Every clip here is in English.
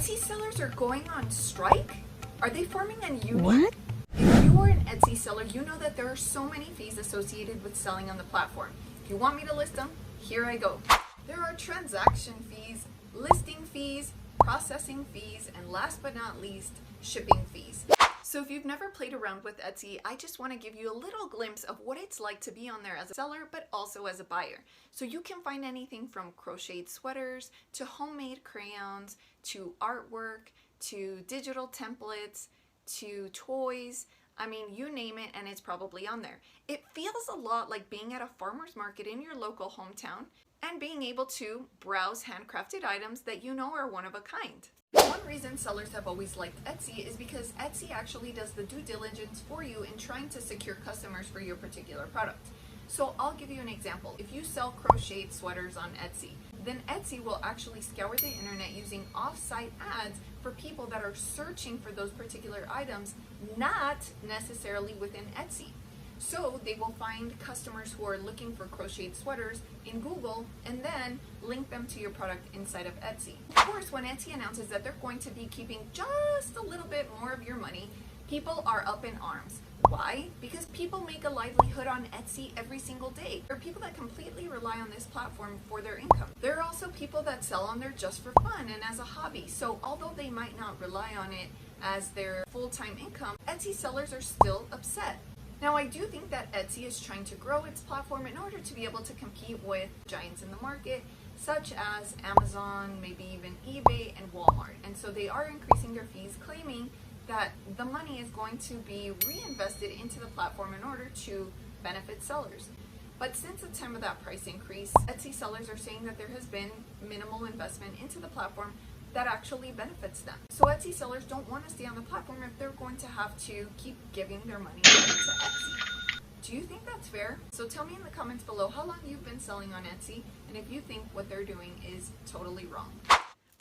Etsy sellers are going on strike? Are they forming a union? What? If you are an Etsy seller, you know that there are so many fees associated with selling on the platform. If you want me to list them, here I go. There are transaction fees, listing fees, processing fees, and last but not least, shipping fees. So if you've never played around with Etsy, I just want to give you a little glimpse of what it's like to be on there as a seller, but also as a buyer. So you can find anything from crocheted sweaters, to homemade crayons, to artwork, to digital templates, to toys. I mean, you name it and it's probably on there. It feels a lot like being at a farmer's market in your local hometown and being able to browse handcrafted items that you know are one of a kind. One reason sellers have always liked Etsy is because Etsy actually does the due diligence for you in trying to secure customers for your particular product. So I'll give you an example. If you sell crocheted sweaters on Etsy, then Etsy will actually scour the internet using off-site ads for people that are searching for those particular items, not necessarily within Etsy. So they will find customers who are looking for crocheted sweaters in Google and then link them to your product inside of Etsy. Of course, when Etsy announces that they're going to be keeping just a little bit more of your money, people are up in arms. Why? Because people make a livelihood on Etsy every single day. There are people that completely rely on this platform for their income. There are also people that sell on there just for fun and as a hobby. So although they might not rely on it as their full-time income, Etsy sellers are still upset. Now, I do think that Etsy is trying to grow its platform in order to be able to compete with giants in the market, such as Amazon, maybe even eBay and Walmart. And so they are increasing their fees, claiming that the money is going to be reinvested into the platform in order to benefit sellers. But since the time of that price increase, Etsy sellers are saying that there has been minimal investment into the platform that actually benefits them. So Etsy sellers don't want to stay on the platform if they're going to have to keep giving their money to Etsy. Do you think that's fair? So tell me in the comments below how long you've been selling on Etsy and if you think what they're doing is totally wrong.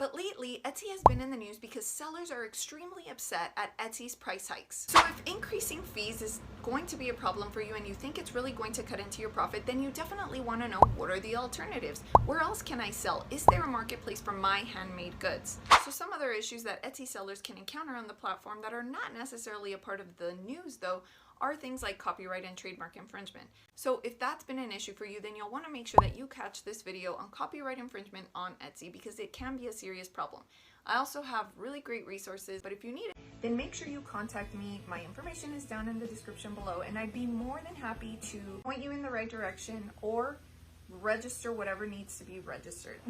But lately, Etsy has been in the news because sellers are extremely upset at Etsy's price hikes. So if increasing fees is going to be a problem for you and you think it's really going to cut into your profit, then you definitely want to know what are the alternatives. Where else can I sell? Is there a marketplace for my handmade goods? So some other issues that Etsy sellers can encounter on the platform that are not necessarily a part of the news though, are things like copyright and trademark infringement. So if that's been an issue for you, then you'll want to make sure that you catch this video on copyright infringement on Etsy because it can be a serious problem. I also have really great resources, but if you need it, then make sure you contact me. My information is down in the description below, and I'd be more than happy to point you in the right direction or register whatever needs to be registered.